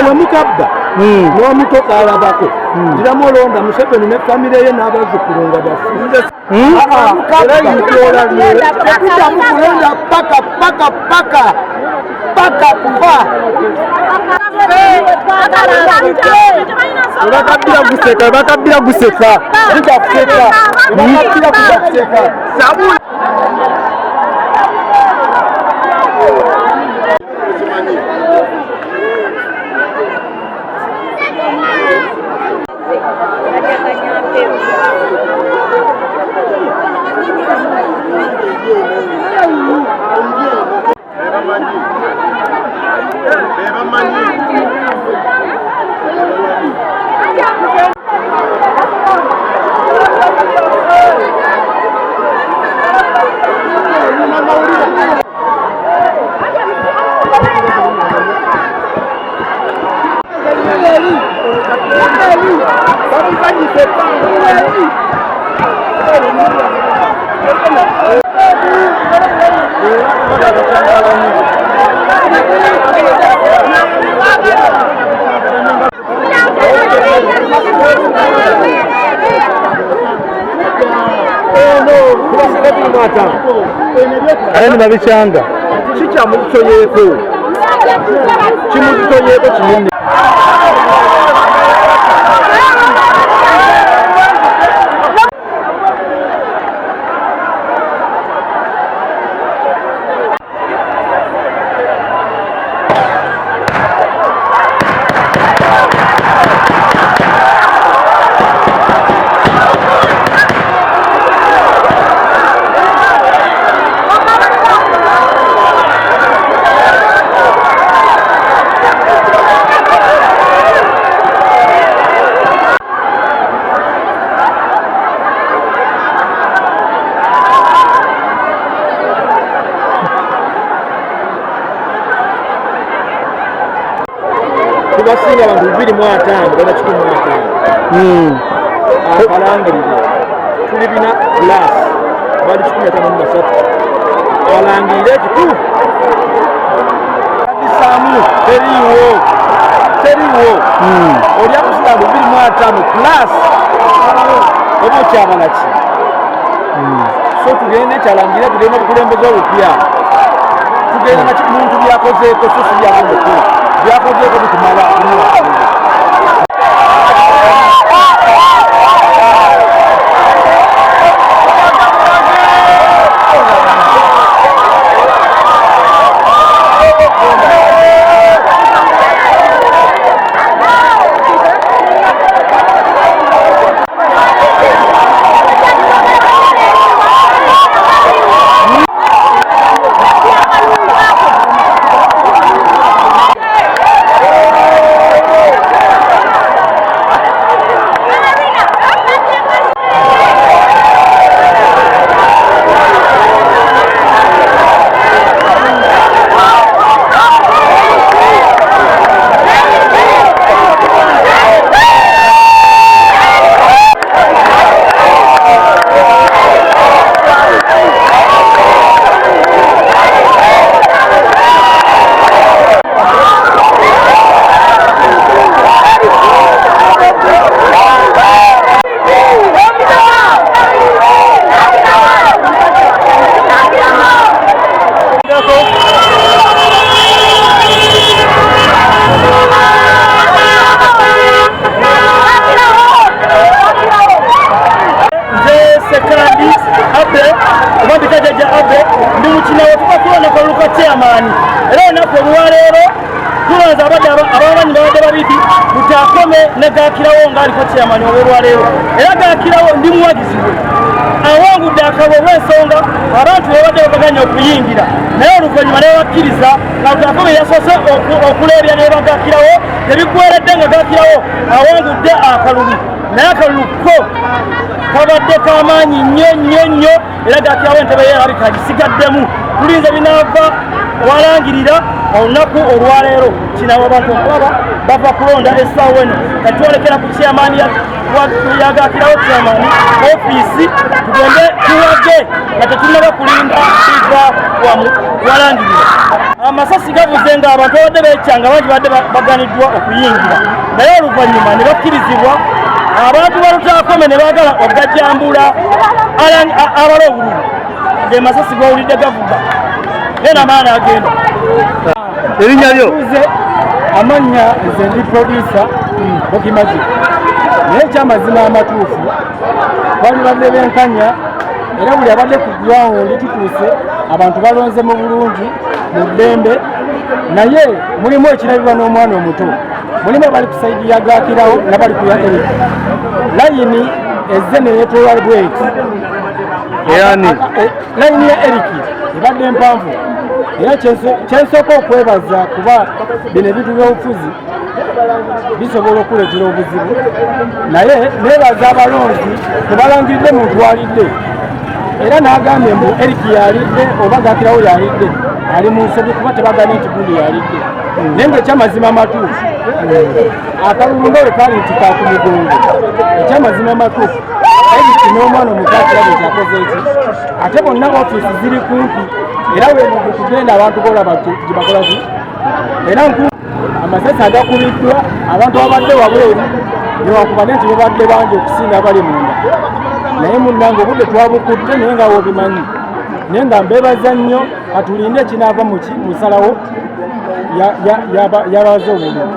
wemukabba n'omutoka alabako giramu olonda Museveni ne famire ye n'abazzukulu nga bafunze tekuddamu kulonda paka kufa bakabbira guseka bikakuseka Ayani babichanga chicha mutoyeko chimutoyeko kinene basinga abantu 25 bana 15 abalangirire tuli bina class bali 13 abalangirire kituufu kadisamu teriwo oli akusinga 25 class obo kyabalaki so tugende kyalangirire tugende okukulembeza obupya tugende na kimuntu byakozeeko so si byakozeeko byakozeeko bitumala negakirawo ngaaliko chairman olwaleero era gakirawo ndi muwagizi we awangudde akabo olw'ensonga abantu babadde bavuganya okuyingira naye oluvannyuma nebakkiriza nga gakome yasoose okuleebya ne bagakirawo tebiggweredde nga gakirawo awangudde akalulu naye akalulu ko kabadde k'amaanyi nnyo era gakirawo entebe ye alabika agisigaddemu tulinze binaava walangirira olunaku olwaleero kinaaba abantu okulaba bava kulonda essaawa eno kati twolekera ku chairman yagakirawo chairman office tugende tuwage nga tetunaba kulinda kiva walangirira. Amasasi gavuze nga abantu abadde beekyanga bangi badde baganiddwa okuyingira naye oluvannyuma ne bakkirizibwa abantu balutaakome ne baagala okugajambula abala obululu ge masasi gowulidde gavuga naye namaani agenda. Erinnya lyo? Amannya nze ndi producer Bokimagic. Naye ekyamazima amatuufu bali badde benkanya era buli abadde ku ground tutuuse abantu balonze mu bulungi mu ddembe, naye mulimu ekirabibwa n'omwana omuto, mulimu abali ku saidi ya Gakirawo n'abali ku ya Eric. Layini ezze ne yeetoola bweti layini ya Eric ebadde mpanvu era kyensooka okwebaza kuba bino ebintu by'obufuzi bisobola okuleetera obuzibu, naye neebaza abalonzi tebalangiridde muntu alidde era n'agambye mbu Eric yalidde oba Gakirawo yalidde ali mu nsobi kuba tebaganye nti gundi yalidde. Naye ng'ekyamazima amatuufu akalulu nga we kali nti kakumugongo, ekyamazima amatuufu Eric n'omwana omuto akirabe kyakoze eki ate bonna ofiisi ziri kumpi era wemugu kugenda abantu bolaba gye bakola ki era amasasi agakubiddwa abantu babadde wabweru newakubane nti babadde bangi okusinga abali munda, naye munnange obudde twabukudde naye nga wobimanyi, naye nga mbebaza nnyo katulinde ekinaava mu musalawo yabaze obululu.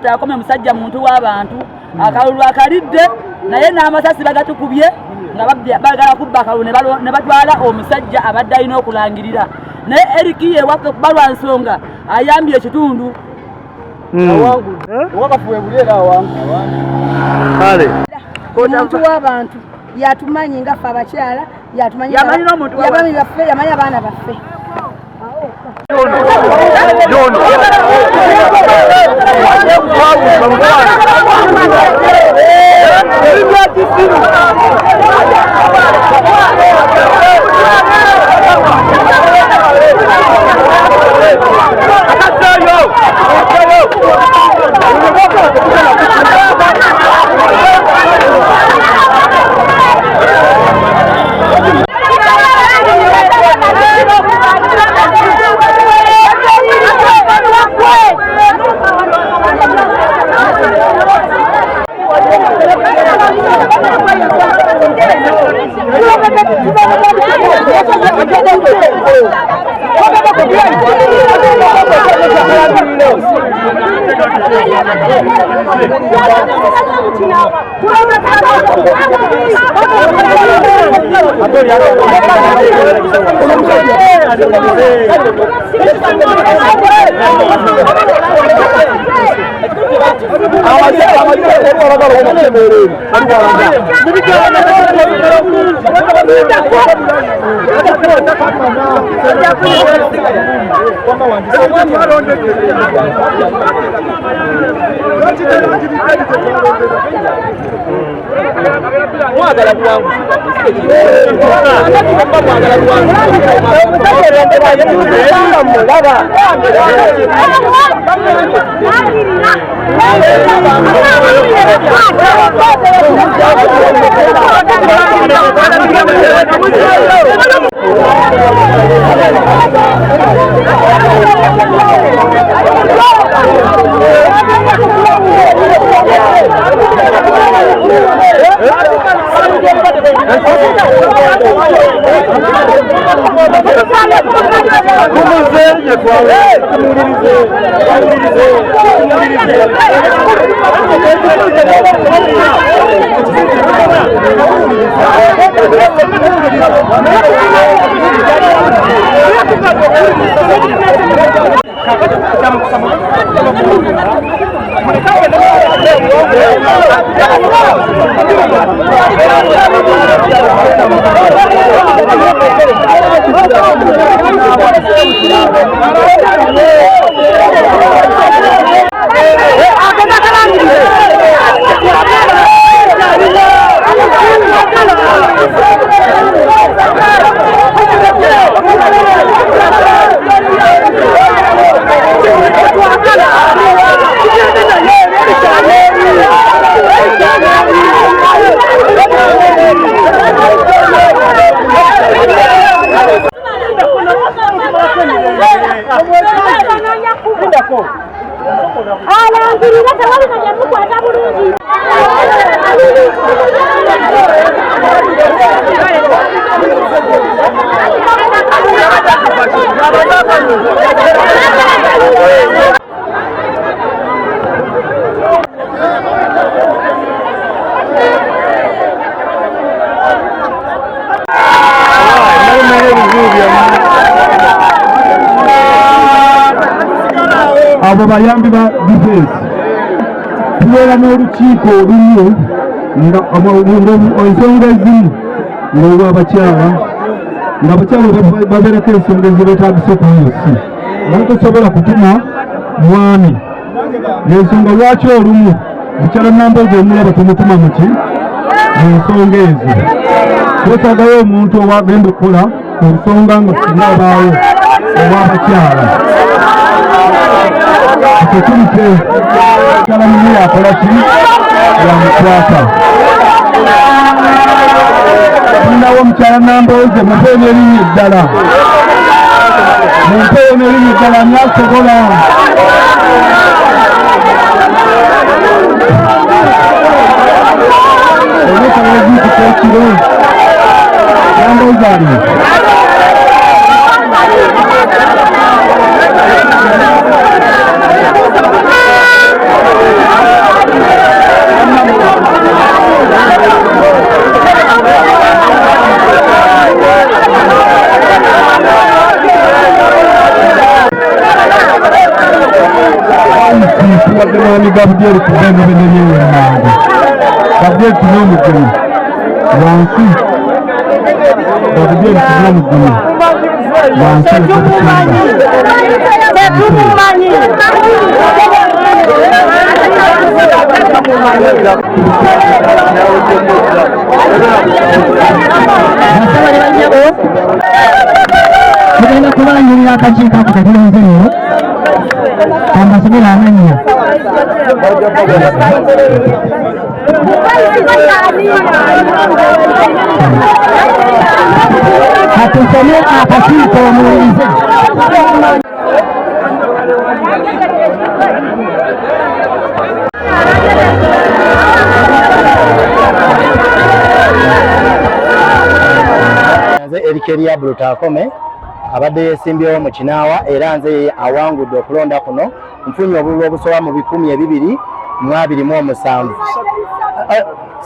Akome musajja muntu w'abantu akalulu akalidde naye n'amasasi bagatukubye nga bagala kubba akalulu ne batwala omusajja abadde alina okulangirira, naye Eric ye waffe kubalwa nsonga ayambye ekitundu omuntu w'abantu yatumanyi nga ffe abakyala yatumanyi baffe yamanyi abaana baffe. abo bayambi ba defense tubeera n'olukiiko oluliyo nga ensonga ezimu ng'olwabakyala ng'abakyala babeerako ensonga ezibeetagisa okuyosi nga tosobola kutuma mwami n'ensonga lwaki olumu mukyala Nambooze omulaba tumutuma muki ensonga ezo twetaagayo omuntu owagenda okukola ku nsonga nga sinabaawo ow'abakyala ekirite kyala mumu yakola ki yamukwata tulinawo omukyala Nambooze mumpeeyo n'erinnya eddala mumpeeyo n'erinnya eddala nyasobola olwekalaziikuka ekiro Nambooze ali Mwami Gabriel kubenga benenyewe mmangu Gabriel tuna omugulu wansi Gabriel tuna omugulu wansi tetumumanyi tugenda kubalanyulira akakiiko ako kakironze leero kambasomera amanya katusome akakiiko omuwulize Erikeria Bulutakome abadde yeesimbyewo mu Kinaawa era nze awangudde okulonda kuno nfunye obululu obusoba mu 227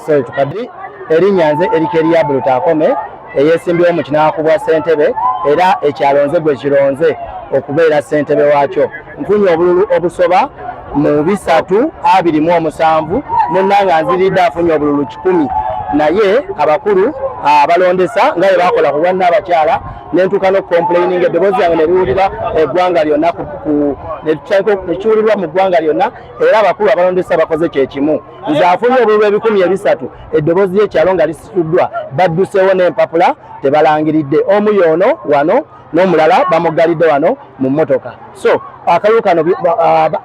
sorry tukadri erinnya nze Erikeria Bulutakome eyeesimbyewo mu Kinaawa ku bwa ssentebe era ekyalonze gwe kironze okubeera ssentebe waakyo nfunye obululu obusoba mu 3 27 munnanga nziridde afunye obululu 10 naye abakulu abalondesa nga bwe bakola ku bwanna abakyala nentuuka n'okukomplaininga eddoboozi yange ne liwulira eggwanga lyonna nekiwulirwa mu ggwanga lyonna era abakulu abalondesa bakoze kyekimu nze afunye obululu 300 eddoboozi ly'ekyalo nga lisituddwa badduseewo n'empapula tebalangiridde omu yoono wano n'omulala bamugalidde wano mu mmotoka so akalulu kano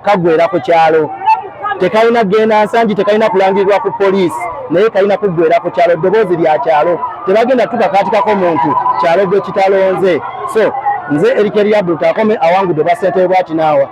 kagwera ku kyalo tekalina genda nsangi tekalina kulangirirwa ku poliisi naye kalina kuggwera ku kyalo eddoboozi lya kyalo tebagenda tukakaatikako muntu kyalo gwe kitalonze so nze Eric Abdul Takome awangudde basentebe bwa Kinaawa